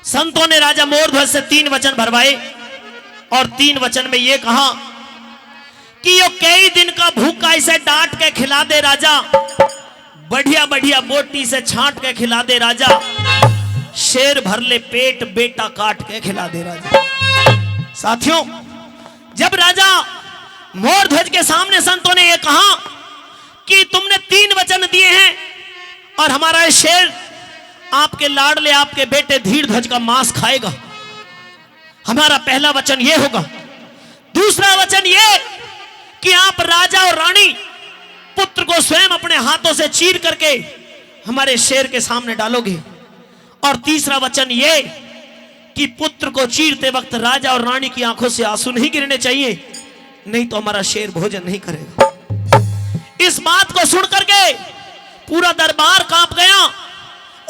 संतों ने राजा मोरध्वज से 3 वचन भरवाए और 3 वचन में यह कहा कि यो कई दिन का भूखा इसे डांट के खिला दे राजा, बढ़िया बढ़िया बोटी से छांट के खिला दे राजा, शेर भर ले पेट बेटा काट के खिला दे राजा। साथियों, जब राजा मोरध्वज के सामने संतों ने यह कहा कि तुमने 3 वचन दिए हैं और हमारा शेर आपके लाडले आपके बेटे धीरध्वज का मांस खाएगा, हमारा पहला वचन यह होगा। दूसरा वचन यह कि आप राजा और रानी पुत्र को स्वयं अपने हाथों से चीर करके हमारे शेर के सामने डालोगे। और तीसरा वचन यह कि पुत्र को चीरते वक्त राजा और रानी की आंखों से आंसू नहीं गिरने चाहिए, नहीं तो हमारा शेर भोजन नहीं करेगा। इस बात को सुन करके पूरा दरबार कांप गया।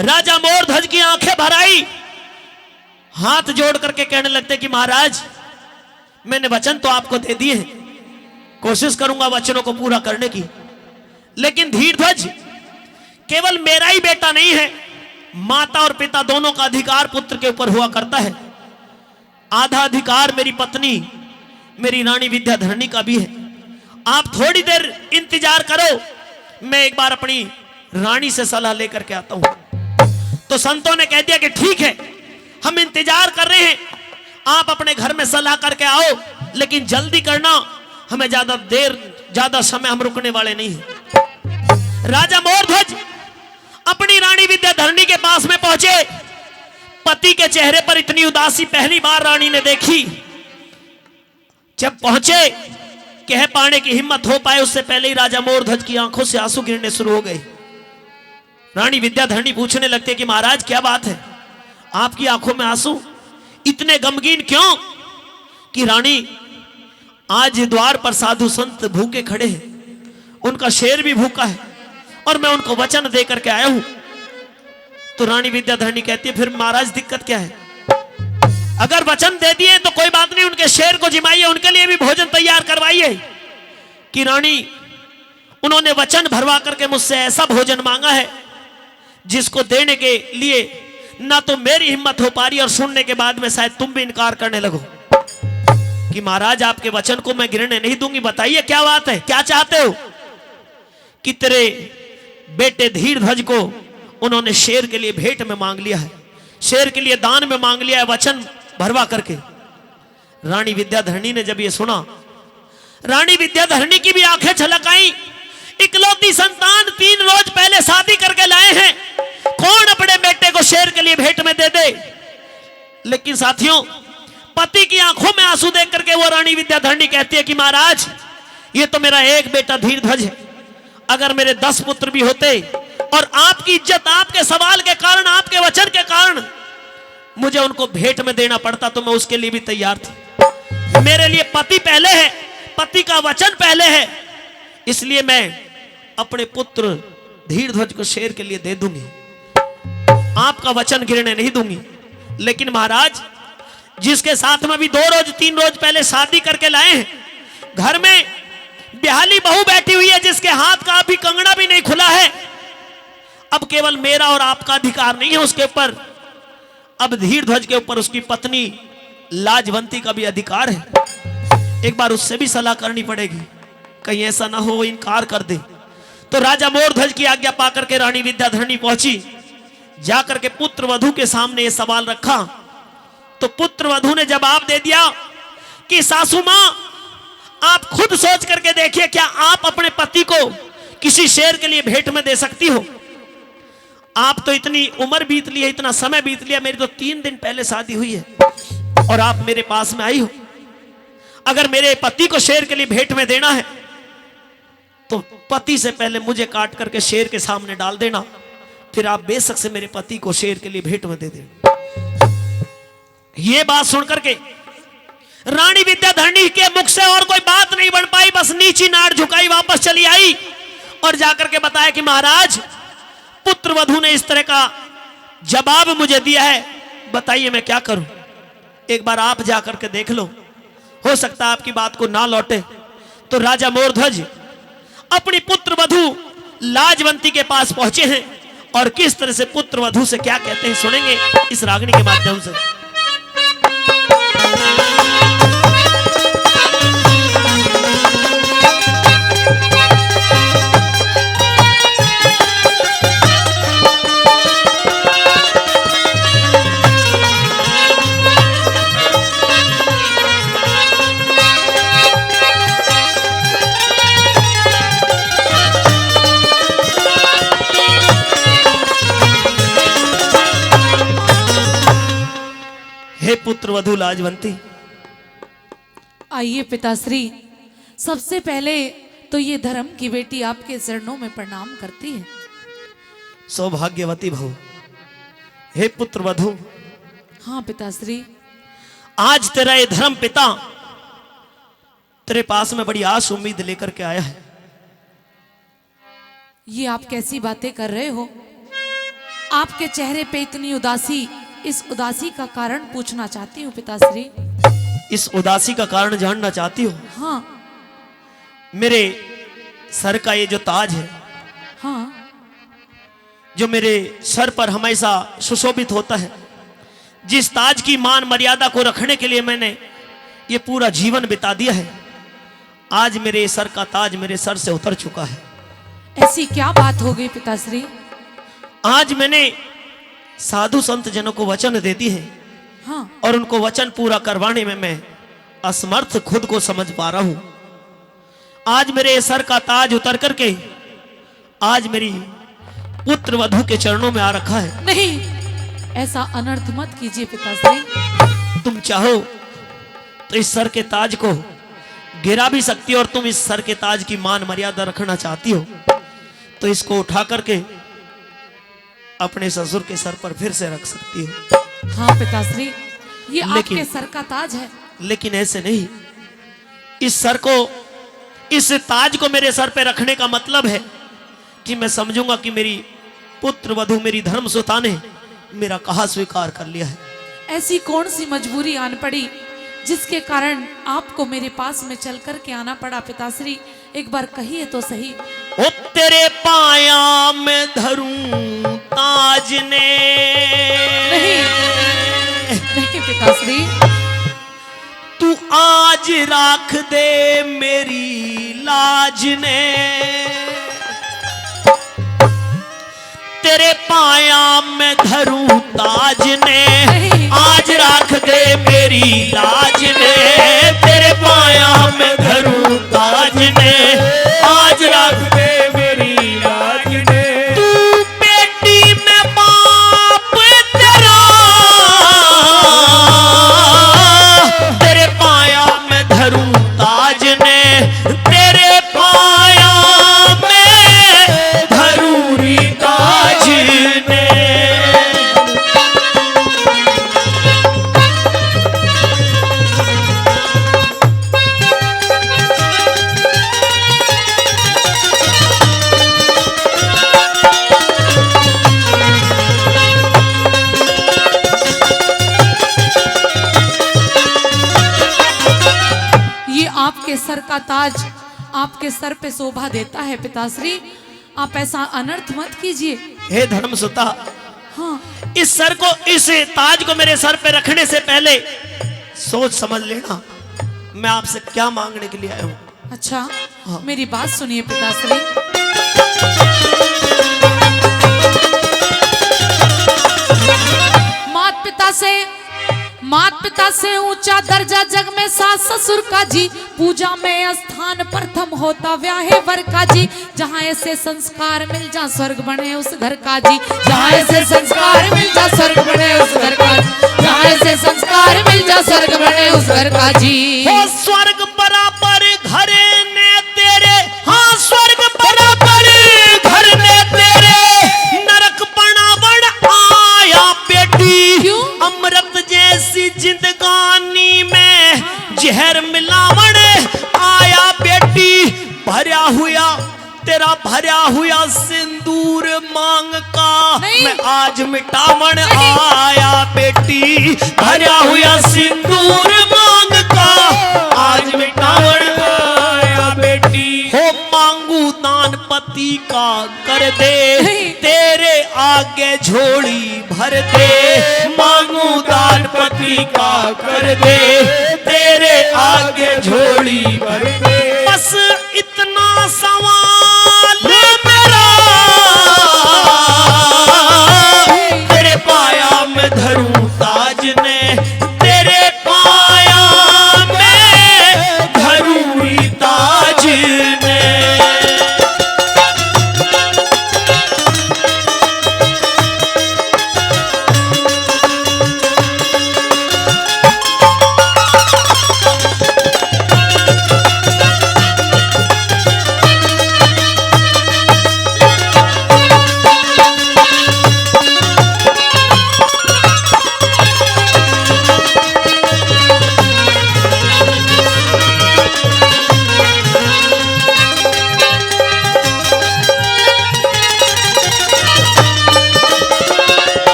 राजा मोरध्वज की आंखें भर आई, हाथ जोड़ करके कहने लगते कि महाराज, मैंने वचन तो आपको दे दिए हैं, कोशिश करूंगा वचनों को पूरा करने की, लेकिन धीरध्वज केवल मेरा ही बेटा नहीं है, माता और पिता दोनों का अधिकार पुत्र के ऊपर हुआ करता है। आधा अधिकार मेरी पत्नी मेरी रानी विद्याधरणी का भी है। आप थोड़ी देर इंतजार करो, मैं एक बार अपनी रानी से सलाह लेकर के आता हूं। तो संतों ने कह दिया कि ठीक है, हम इंतजार कर रहे हैं, आप अपने घर में सलाह करके आओ, लेकिन जल्दी करना, हमें ज्यादा समय हम रुकने वाले नहीं हैं। राजा मोरध्वज अपनी रानी विद्याधरणी के पास में पहुंचे। पति के चेहरे पर इतनी उदासी पहली बार रानी ने देखी। जब पहुंचे, कह पाने की हिम्मत हो पाए उससे पहले ही राजा मोरध्वज की आंखों से आंसू गिरने शुरू हो गए। रानी विद्याधरणी पूछने लगते कि महाराज क्या बात है, आपकी आंखों में आंसू इतने गमगीन क्यों? कि रानी, आज द्वार पर साधु संत भूखे खड़े हैं, उनका शेर भी भूखा है और मैं उनको वचन दे करके आया हूं। तो रानी विद्याधरणी कहती है, फिर महाराज दिक्कत क्या है? अगर वचन दे दिए तो कोई बात नहीं, उनके शेर को जिमाइए, उनके लिए भी भोजन तैयार करवाइए। कि रानी, उन्होंने वचन भरवा करके मुझसे ऐसा भोजन मांगा है जिसको देने के लिए ना तो मेरी हिम्मत हो पा रही और सुनने के बाद में शायद तुम भी इनकार करने लगो। कि महाराज, आपके वचन को मैं गिरने नहीं दूंगी, बताइए क्या बात है, क्या चाहते हो? कि तेरे बेटे धीरध्वज को उन्होंने शेर के लिए भेंट में मांग लिया है, शेर के लिए दान में मांग लिया है, वचन भरवा करके। रानी विद्याधरणी ने जब ये सुना, रानी विद्याधरणी की भी आंखें छलक आई। इकलौती संतान 3 रोज पहले शादी करके लाए हैं, कौन अपने बेटे को शेर के लिए भेंट में दे दे? लेकिन साथियों, पति की आंखों में आंसू देख करके वो रानी विद्याधरणी कहती है कि महाराज, ये तो मेरा एक बेटा धीरध्वज है, अगर मेरे 10 पुत्र भी होते और आपकी इज्जत, आपके सवाल के कारण, आपके वचन के कारण मुझे उनको भेंट में देना पड़ता तो मैं उसके लिए भी तैयार थी। मेरे लिए पति पहले है, पति का वचन पहले है, इसलिए मैं अपने पुत्र धीरध्वज को शेर के लिए दे दूंगी, आपका वचन गिरने नहीं दूंगी। लेकिन महाराज, जिसके साथ में भी 2 रोज 3 रोज पहले शादी करके लाए हैं, घर में ब्याहली बहू बैठी हुई है जिसके हाथ का अभी कंगना भी नहीं खुला है, अब केवल मेरा और आपका अधिकार नहीं है उसके ऊपर, अब धीरध्वज के ऊपर उसकी पत्नी लाजवंती का भी अधिकार है। एक बार उससे भी सलाह करनी पड़ेगी, कहीं ऐसा ना हो वो इनकार कर दे। तो राजा मोरध्वज की आज्ञा पाकर के रानी विद्याधरणी पहुंची, जाकर के पुत्र वधू के सामने ये सवाल रखा। तो पुत्र वधू ने जवाब दे दिया कि सासू मां, आप खुद सोच करके देखिए, क्या आप अपने पति को किसी शेर के लिए भेंट में दे सकती हो? आप तो इतनी उम्र बीत ली है, इतना समय बीत लिया, मेरी तो 3 दिन पहले शादी हुई है और आप मेरे पास में आई हो। अगर मेरे पति को शेर के लिए भेंट में देना है तो पति से पहले मुझे काट करके शेर के सामने डाल देना, फिर आप बेशक से मेरे पति को शेर के लिए भेंट में दे देना। ये बात सुनकर के रानी विद्याधरणी के मुख से और कोई बात नहीं बन पाई, बस नीची नाड़ झुकाई, वापस चली आई और जाकर के बताया कि महाराज, पुत्र वधू ने इस तरह का जवाब मुझे दिया है, बताइए मैं क्या करूं? एक बार आप जाकर के देख लो, हो सकता है आपकी बात को ना लौटे। तो राजा मोरध्वज अपनी पुत्र वधू लाजवंती के पास पहुंचे हैं और किस तरह से पुत्र वधू से क्या कहते हैं सुनेंगे इस रागनी के माध्यम से। हे पुत्र वधू लाजवंती, आइए पिताश्री, सबसे पहले तो ये धर्म की बेटी आपके चरणों में प्रणाम करती है। सौभाग्यवती भव। हे पुत्र वधू, हाँ पिताश्री। आज तेरा ये धर्म पिता तेरे पास में बड़ी आस उम्मीद लेकर के आया है। ये आप कैसी बातें कर रहे हो? आपके चेहरे पे इतनी उदासी, इस उदासी का कारण पूछना चाहती हूँ पिताश्री। इस उदासी का कारण जानना चाहती हूँ? हाँ। मेरे सर का ये जो ताज है, हाँ, जो मेरे सर पर हमेशा सुशोभित होता है, जिस ताज की मान मर्यादा को रखने के लिए मैंने ये पूरा जीवन बिता दिया है, आज मेरे सर का ताज मेरे सर से उतर चुका है। ऐसी क्या बात हो गई पिताश्री? आज मैंने साधु संत जनों को वचन दे दी है, हाँ, और उनको वचन पूरा करवाने में मैं असमर्थ खुद को समझ पा रहा हूं। आज मेरे सर का ताज उतर करके आज मेरी पुत्र वधू के चरणों में आ रखा है। नहीं, ऐसा अनर्थ मत कीजिए पिताश्री। तुम चाहो तो इस सर के ताज को गिरा भी सकती हो, और तुम इस सर के ताज की मान मर्यादा रखना चाहती हो तो इसको उठा करके अपने ससुर के सर पर फिर से रख सकती हो। हाँ पिताश्री, ये आपके सर का ताज है। लेकिन ऐसे नहीं। इस सर को, इस ताज को मेरे सर पे रखने का मतलब है कि मैं समझूंगा कि मेरी पुत्र वधू, मेरी धर्मसुता ने मेरा कहा स्वीकार कर लिया है। ऐसी कौन सी मजबूरी आन पड़ी जिसके कारण आपको मेरे पास में चल कर के आना पड़ा पिताश्री? एक बार कहिए तो सही। ओ तेरे पाया में धरूं ताज ने। नहीं, नहीं पिताश्री। तू आज राख दे मेरी लाज ने। तेरे पाया में धरूं ताज ने, आज राख दे मेरी लाज ने। तेरे पाया में धरूं ताज ने, आज राख दे मेरी लाज ने। तू बेटी में बाप तेरा, तेरे पाया में धरूं ताज ने। तेरे पाया में धरूं री ताज ने। आपके सर का ताज आपके सर पे शोभा देता है पिताश्री, आप ऐसा अनर्थ मत कीजिए। हे धर्मसुता, हाँ, इस सर को, इस ताज को मेरे सर पे रखने से पहले सोच समझ लेना मैं आपसे क्या मांगने के लिए आया हूँ। अच्छा, हाँ। मेरी बात सुनिए पिताश्री। मात पिता से ऊंचा दर्जा जग में सास ससुर का जी, पूजा में स्थान प्रथम होता व्याहे वर का जी। जहाँ ऐसे संस्कार मिल जा स्वर्ग बने उस घर का जी। जहाँ ऐसे संस्कार मिल जा स्वर्ग बने उस घर का जी। जहाँ ऐसे संस्कार मिल जा स्वर्ग बने उस घर का जी। हो स्वर्ग बराबर घर ने तेरे, हाँ स्वर्ग बराबर घर ने तेरे। नरक बनावण आया बेटी, क्यों? अमृत जैसी जिंदगानी में जहर मिलावण आया बेटी। भरा हुआ तेरा भरा हुआ सिंदूर मांग का मैं आज मिटावण आया बेटी। भरा हुआ सिंदूर मांग का आज मिटावण आया बेटी। हो मांगू दान पति का कर दे, तेरे आगे झोली भर दे, मांगू दान पति का कर दे, तेरे आगे झोली भर दे। बस इतना सवाल मेरा, तेरे पाया में धरूं ताज ने, तेरे पाया में धरूं ही ताज ने।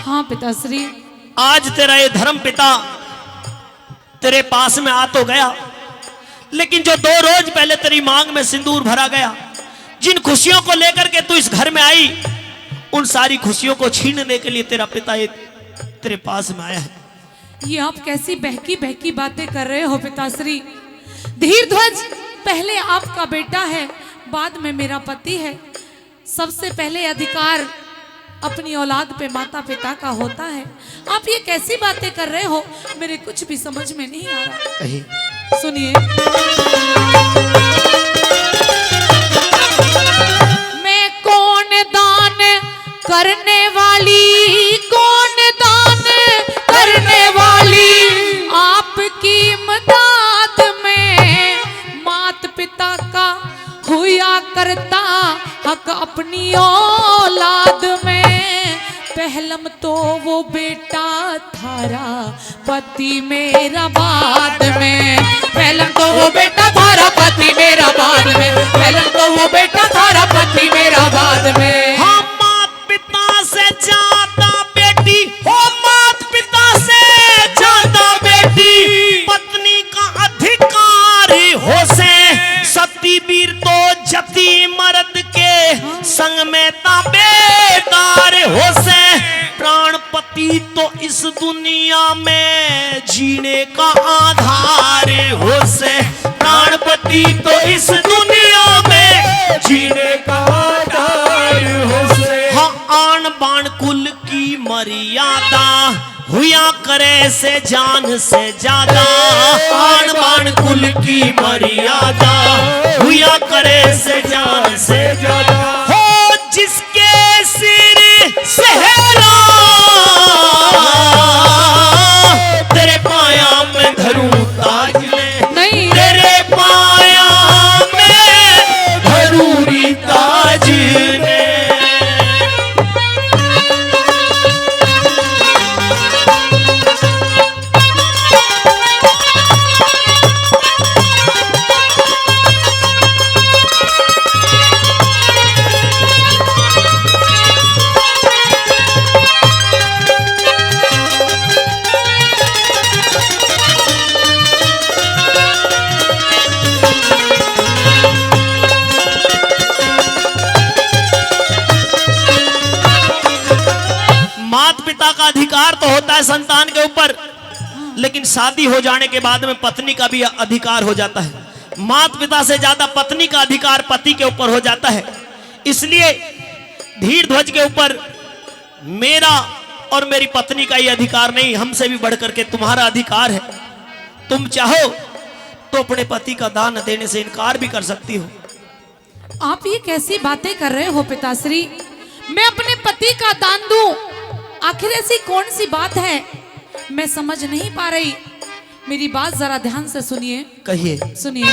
हाँ पिताश्री, आज तेरा ये धर्म पिता तेरे पास में आ तो गया, लेकिन जो 2 रोज पहले तेरी मांग में सिंदूर भरा गया, जिन खुशियों को लेकर के तू इस घर में आई, उन सारी खुशियों को छीनने के लिए तेरा पिता ये तेरे पास में आया है। ये आप कैसी बहकी बहकी बातें कर रहे हो पिताश्री? धीरध्वज पहले आपका बेटा है, बाद में मेरा पति है। सबसे पहले अधिकार अपनी औलाद पे माता पिता का होता है। आप ये कैसी बातें कर रहे हो? मेरे कुछ भी समझ में नहीं आ रहा। कहीं सुनिए, मैं कौन दान करने वाली, कौन दान करने वाली, आपकी मदद में मात पिता का हुआ करता हक अपनी औलाद में। पहलम तो वो बेटा थारा पति मेरा बाद में, पहलम तो वो बेटा थारा पति मेरा बाद में, पहलम तो वो बेटा थारा पति मेरा बाद में। हाँ, मात पिता से ज्यादा बेटी हो, मात पिता से ज्यादा बेटी, पत्नी का अधिकार हो से, सती वीर तो जति मर्द के संग में ताबेदार हो से, प्राणपति तो इस दुनिया में जीने का आधार हो से, प्राणपति तो इस दुनिया में जीने का आधार हो से। हाँ, आन बाण कुल की मर्यादा हुआ करे से जान से ज्यादा, आन बाण कुल की मर्यादा हुआ करे से जान से ज्यादा। हो जिसके सिर सहरा, तेरे पाया में धरूं ताज ने, नहीं, तेरे पाया में धरूं ही ताज ने। का अधिकार तो होता है संतान के ऊपर, लेकिन शादी हो जाने के बाद में पत्नी का भी अधिकार हो जाता है। माता पिता से ज्यादा पत्नी का अधिकार पति के ऊपर हो जाता है। इसलिए धीरध्वज के ऊपर मेरा और मेरी पत्नी का ये अधिकार नहीं, हमसे भी बढ़कर के तुम्हारा अधिकार है। तुम चाहो तो अपने पति का दान देने से इनकार भी कर सकती हो। आप ये कैसी बातें कर रहे हो पिताश्री? मैं अपने पति का दान दूं? आखिर ऐसी कौन सी बात है, मैं समझ नहीं पा रही। मेरी बात जरा ध्यान से सुनिए। कहिए। सुनिए,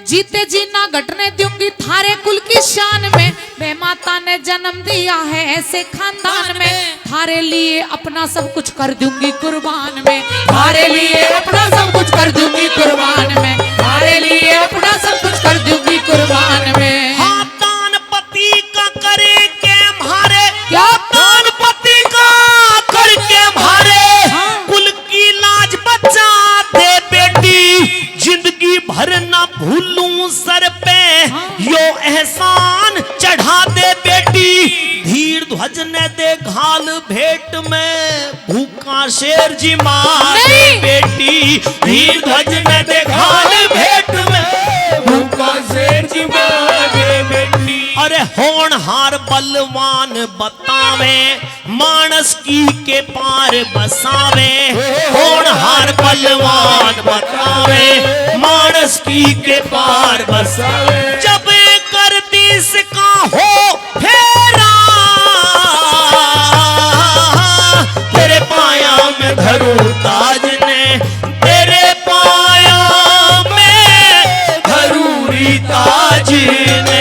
जीते जी ना घटने दूंगी थारे कुल की शान में। वे माता ने जन्म दिया है ऐसे खानदान में, थारे लिए अपना सब कुछ कर दूंगी कुर्बान में। थारे लिए अपना सब कुछ कर दूंगी कुर्बान में। थारे लिए अपना सब कुछ कर दूंगी कुर्बान में। हाँ, दान पति का करे के मारे, क्या दान पति का कर जिमाने बेटी, धीर ध्वज ने देखा भेंट में भूखा शेर जिमाने बेटी। अरे होनहार बलवान बतावे, मानस की के पार बसावे। होनहार बलवान बतावे, मानस की के पार बसावे। जब कर दिस का हो फेरा, तेरे पाया में धरू ताज ने, तेरे पाया में धरूरी ताज ने।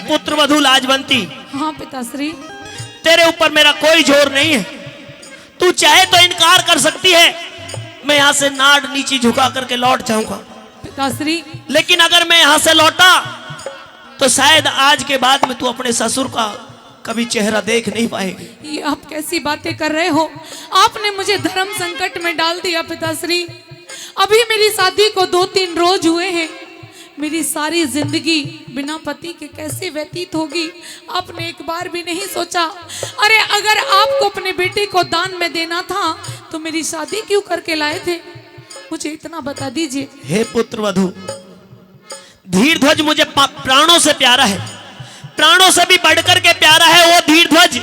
पुत्रवधू लाजवंती, हाँ पिताश्री। तेरे ऊपर मेरा कोई जोर नहीं है। तू चाहे तो इनकार कर सकती है, मैं यहाँ से नाड़ नीचे झुका करके लौट जाऊंगा। पिताश्री, लेकिन अगर मैं यहाँ से लौटा तो शायद आज के बाद में तू अपने ससुर का कभी चेहरा देख नहीं पाएगी। ये आप कैसी बातें कर रहे हो? आपने मुझे धर्म संकट में डाल दिया पिताश्री। अभी मेरी शादी को 2-3 रोज हुए हैं। मेरी सारी जिंदगी बिना पति के कैसे व्यतीत होगी, आपने एक बार भी नहीं सोचा। अरे अगर आपको अपने बेटे को दान में देना था तो मेरी शादी क्यों करके लाए थे? मुझे इतना बता दीजिए। हे पुत्रवधू, धीरध्वज मुझे प्राणों से प्यारा है, प्राणों से भी बढ़कर के प्यारा है वो धीरध्वज,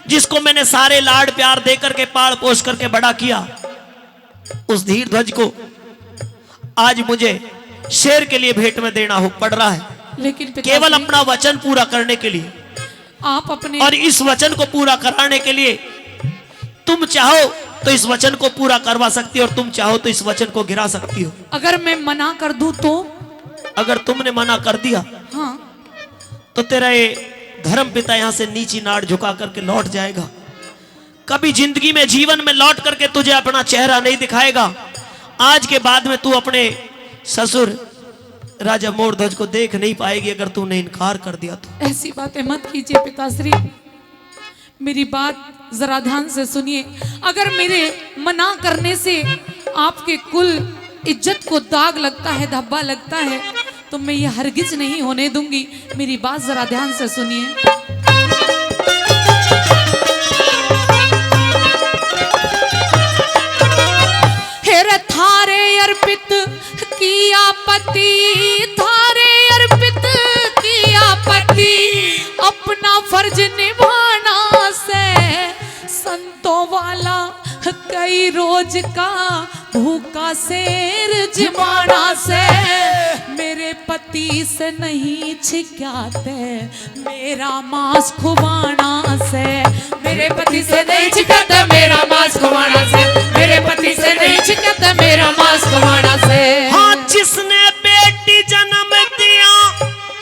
जिसको मैंने सारे लाड प्यार देकर के पाल पोष करके बड़ा किया। उस धीरध्वज को आज मुझे शेर के लिए भेंट में देना हो पड़ रहा है, लेकिन केवल अपना वचन पूरा करने के लिए। आप अपने और इस वचन को पूरा कराने के लिए तुम चाहो तो इस वचन को पूरा करवा सकती हो, और तुम चाहो तो इस वचन को गिरा सकती हो। अगर मैं मना कर दूं तो? अगर तुमने मना कर दिया हाँ, तो तेरा ये धर्म पिता यहां से नीची नाड़ झुका करके लौट जाएगा। कभी जिंदगी में जीवन में लौट करके तुझे अपना चेहरा नहीं दिखाएगा। आज के बाद में तू अपने ससुर राजा मोरध्वज को देख नहीं पाएगी अगर तूने इनकार कर दिया तो। ऐसी बातें मत कीजिए पिताश्री, मेरी बात जरा ध्यान से सुनिए। अगर मेरे मना करने से आपके कुल इज्जत को दाग लगता है, धब्बा लगता है, तो मैं ये हरगिज नहीं होने दूंगी। मेरी बात जरा ध्यान से सुनिए। हेरे थारे अर्पित किया पति, थारे अर्पित किया पति, अपना फर्ज निभाना से संतों वाला कई रोज का भूखा शेर जिमाना से। मेरे पति से नहीं छिकाते मेरा मांस खुबाना से, मेरे पति से नहीं छिकाते मेरा मांस खुबाना से, मेरे पति से नहीं छिकाते मेरा मांस खुबाना से। हाँ, जिसने बेटी जन्म दिया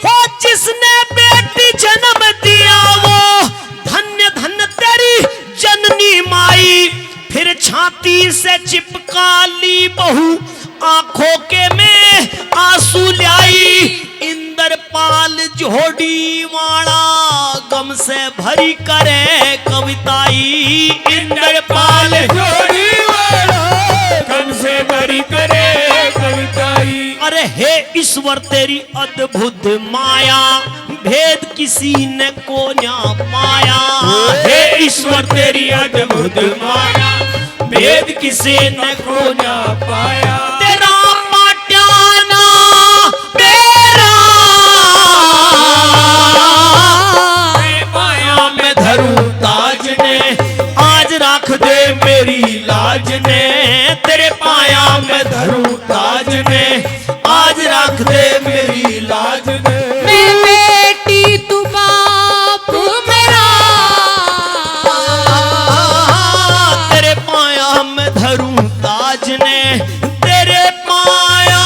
हो, जिसने बेटी जन्म दिया वो धन्य धन्य तेरी जननी माई। फिर छाती से चिपका ली बहू, आंखों के में आंसू लाई। इंद्रपाल जोड़ी वाला गम से भरी करे कविताई। इंद्रपाल जोड़ी वाला गम से भरी करे कविताई। अरे हे ईश्वर तेरी अद्भुत माया, भेद किसी ने को ना पाया। हे ईश्वर तेरी अद्भुत माया, भेद किसी ने को ना पाया। तेरा पाट्याना तेरा माया में धरूं ताज ने, आज रख दे मेरी लाज ने। तेरे पाया में धरूं ताज ने, आज रख दे मेरी लाज ने। मैं बेटी तू बाप मेरा, तेरे पाया में धरूं ताज ने, तेरे पाया